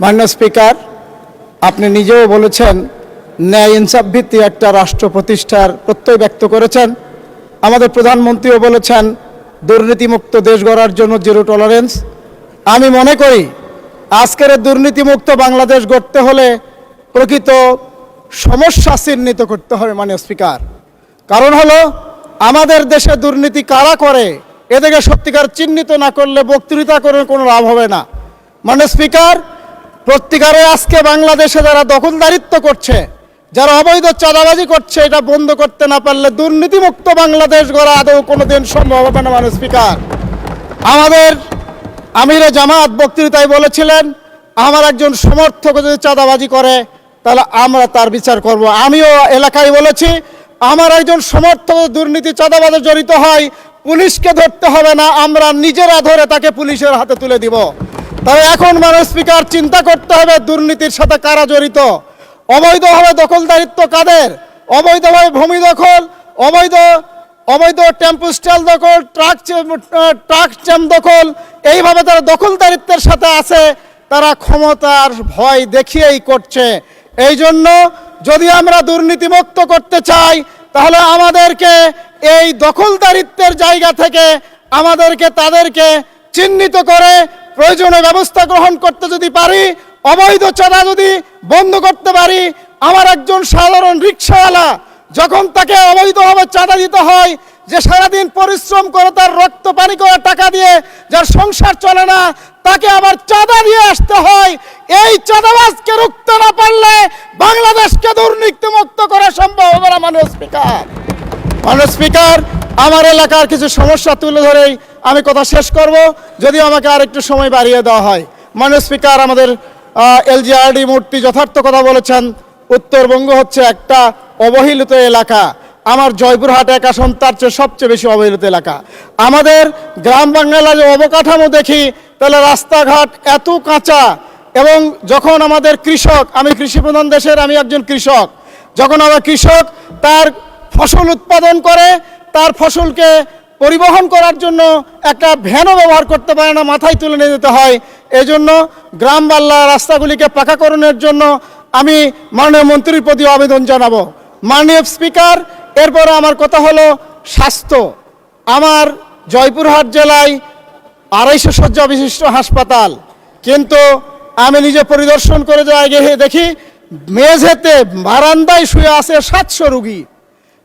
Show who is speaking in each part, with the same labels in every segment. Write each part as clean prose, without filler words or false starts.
Speaker 1: মাননীয় স্পিকার, আপনি নিজেও বলেছেন ন্যায় ইনসাফ ভিত্তিক একটা রাষ্ট্র প্রতিষ্ঠার প্রত্যয় ব্যক্ত করেছেন। আমাদের প্রধানমন্ত্রীও বলেছেন দুর্নীতিমুক্ত দেশ গড়ার জন্য জিরো টলারেন্স। আমি মনে করি আজকের দুর্নীতিমুক্ত বাংলাদেশ গড়তে হলে প্রকৃত সমস্যা চিহ্নিত করতে হবে মাননীয় স্পিকার। কারণ হলো আমাদের দেশে দুর্নীতি কারা করে এদেরকে সত্যিকার চিহ্নিত না করলে বক্তৃতা করে কোনো লাভ হবে না। মাননীয় স্পিকার, প্রত্যেকারে আজকে বাংলাদেশে যারা দখলদারিত্ব করছে, যারা অবৈধ চাঁদাবাজি করছে, এটা বন্ধ করতে না পারলে দুর্নীতিমুক্ত বাংলাদেশ গড়া আদৌ কোনোদিন সম্ভব হবে না। মাননীয় স্পিকার, আমাদের আমিরে জামাত বক্তৃতায় বলেছিলেন আমার একজন সমর্থক যদি চাঁদাবাজি করে তাহলে আমরা তার বিচার করব। আমিও এলাকায় বলেছি আমার একজন সমর্থক দুর্নীতি চাঁদাবাজে জড়িত হয়, পুলিশকে ধরতে হবে না, আমরা নিজেরা ধরে তাকে পুলিশের হাতে তুলে দিব। তবে এখন মাননীয় স্পিকার চিন্তা করতে হবে দুর্নীতির সাথে কারা জড়িত, অবৈধভাবে দখলদারিত্ব কাদের, অবৈধভাবে ভূমি দখল, অবৈধ টেম্পো স্ট্যান্ড দখল, ট্রাক জ্যাম দখল, এইভাবে তারা দখলদারিত্বের সাথে আছে, তারা ক্ষমতার ভয় দেখিয়েই করছে। এই জন্য যদি আমরা দুর্নীতিমুক্ত করতে চাই তাহলে আমাদেরকে এই দখলদারিত্বের জায়গা থেকে তাদেরকে চিহ্নিত করে প্রয়োজনীয় ব্যবস্থা গ্রহণ করতে যদি পারি, অবৈধ চাঁদা যদি বন্ধ করতে পারি, আমার একজন সাধারণ রিক্সাওয়ালা যখন তাকে অবৈধভাবে চাঁদা দিতে হয়, যে সারাদিন পরিশ্রম করে তার রক্ত পানি করে টাকা দিয়ে যার সংসার চলে না, তাকে আবার চাঁদা দিয়ে আসতে হয়, এই চাঁদাবাজকে রুখতে না পারলে বাংলাদেশকে দুর্নীতিমুক্ত করা সম্ভব হবে না। মাননীয় স্পিকার, আমার এলাকার কিছু সমস্যা তুলে ধরেই আমি কথা শেষ করব, যদি আমাকে আর একটু সময় বাড়িয়ে দেওয়া হয়। মাননীয় স্পিকার, আমাদের এলজিআরডি মূর্তি যথার্থ কথা বলেছেন, উত্তরবঙ্গ হচ্ছে একটা অবহেলিত এলাকা। আমার জয়পুরহাট এক আসন তার চেয়ে সবচেয়ে বেশি অবহেলিত এলাকা। আমাদের গ্রাম বাংলার যে অবকাঠামো দেখি তাহলে রাস্তাঘাট এত কাঁচা, এবং যখন আমাদের কৃষক, আমি কৃষিপ্রধান দেশের, আমি একজন কৃষক, যখন আমার কৃষক তার ফসল উৎপাদন করে তার ফসলকে পরিবহন করার জন্য একটা ভ্যানও ব্যবহার করতে পারে না, মাথায় তুলে নিয়ে যেতে হয়। এজন্য গ্রাম বাংলা রাস্তাগুলিকে পাকাকরণের জন্য আমি মাননীয় মন্ত্রীর প্রতি আবেদন জানাবো। মাননীয় স্পিকার, এরপরে আমার কথা হলো স্বাস্থ্য। আমার জয়পুরহাট জেলায় 250 শয্যা বিশিষ্ট হাসপাতাল, কিন্তু আমি নিজে পরিদর্শন করে গিয়ে দেখি মেঝেতে বারান্দায় শুয়ে আছে 700 রুগী।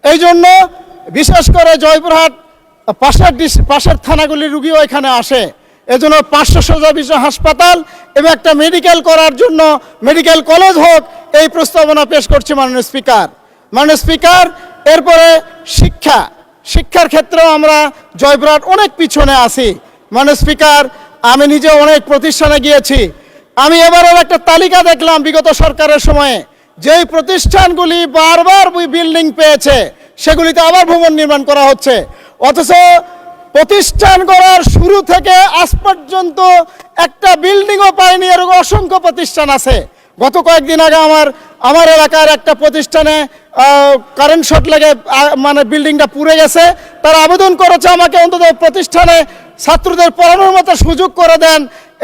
Speaker 1: এই জন্য বিশেষ করে জয়পুরহাট পাশের থানাগুলির রুগীও এখানে আসে। এজন্য 500 শয্যা বিশিষ্ট হাসপাতাল এবং একটা মেডিকেল করার জন্য মেডিকেল কলেজ হোক, এই প্রস্তাবনা পেশ করছি মাননীয় স্পিকার। এরপরে শিক্ষার ক্ষেত্রেও আমরা জয়পুরহাট অনেক পিছনে আছি। মাননীয় স্পিকার, আমি নিজে অনেক প্রতিষ্ঠানে গিয়েছি। আমি এবারের একটা তালিকা দেখলাম বিগত সরকারের সময়ে, যেই প্রতিষ্ঠানগুলি বারবার বিল্ডিং পেয়েছে সেগুলিতে আবার ভবন নির্মাণ করা হচ্ছে, অথচ প্রতিষ্ঠান গড়ার শুরু থেকে আজ পর্যন্ত একটা বিল্ডিংও পায়নি। এরকম অসংখ্য প্রতিষ্ঠান আছে। গত কয়েকদিন আগে আমার এলাকার একটা প্রতিষ্ঠানে কারেন্ট শর্ট লেগে বিল্ডিংটা পুড়ে গেছে। তারা আবেদন করেছে আমাকে অন্তত প্রতিষ্ঠানে ছাত্রদের পড়ানোর মতো সুযোগ করে দেন।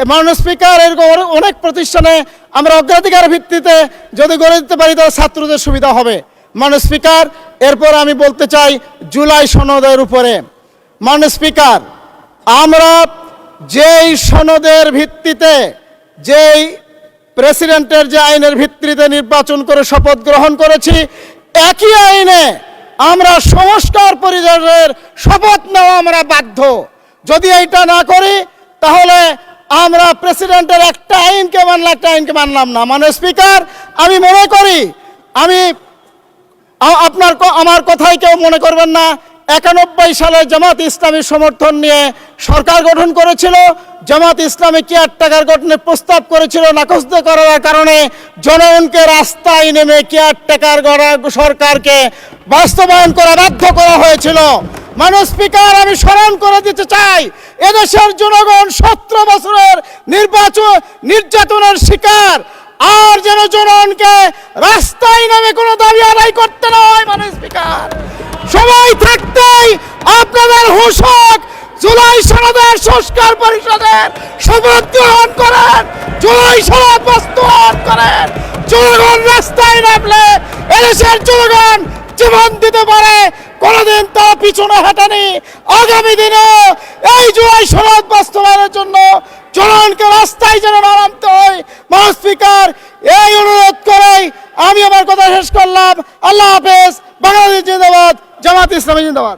Speaker 1: মাননীয় স্পিকার, এরকম অনেক প্রতিষ্ঠানে আমরা অগ্রাধিকার ভিত্তিতে যদি গড়ে দিতে পারি তাহলে ছাত্রদের সুবিধা হবে। মাননীয় স্পিকার, এরপর আমি বলতে চাই জুলাই সনদের উপরে। মাননীয় স্পিকার, আমরা যেই সনদের ভিত্তিতে, যেই প্রেসিডেন্টের যে আইনের ভিত্তিতে নির্বাচন করে শপথ গ্রহণ করেছি, একই আইনে আমরা সংস্কার পরিষদের শপথ নেওয়া আমরা বাধ্য। যদি এইটা না করি তাহলে আমরা প্রেসিডেন্টের একটা আইনকে মানলাম না। মাননীয় স্পিকার, আমি মনে করি, আমার কথাই কেউ মনে করবেন না, 91 সালে জামাত ইসলামী সমর্থন নিয়ে সরকার গঠন করেছিল। জামাত ইসলামী কেয়ারটেকার গঠনের প্রস্তাব করেছিল, নাকচ করার কারণে জনগণকে রাস্তায় নেমে কেয়ারটেকার সরকারকে বাস্তবায়ন করা বাধ্য করা হয়েছিল। মাননীয় স্পিকার, আমি স্মরণ করে দিতে চাই, এদেশের জনগণ 17 বছরের নির্যাতনের শিকার, আর যেন জনগণকে রাস্তায় নেমে কোনো দাবি আদায় করতে না হয়। মাননীয় স্পিকার, সময় থাকতেই আপনাদের হুঁশ হোক, জুলাই সনদের সংস্কার পরিষদের শপথ গ্রহণ করেন, জুলাই সনদ বাস্তবায়ন করেন। জনগণ রাস্তায় নামলে এদেশের জনগণ জীবন দিতে পারে, কোনোদিন তারা পিছনে হাঁটেনি। আগামী দিনে এই জুলাই সনদ বাস্তবায়নের জন্য জনগণকে রাস্তায় যেন নামতে হয়। মাননীয় স্পিকার, এই অনুরোধ করেই আমি আমার কথা শেষ করলাম। আল্লাহ হাফেজ। বাংলাদেশ জিন্দাবাদ, জামাত ইসলামী জিন্দাবাদ।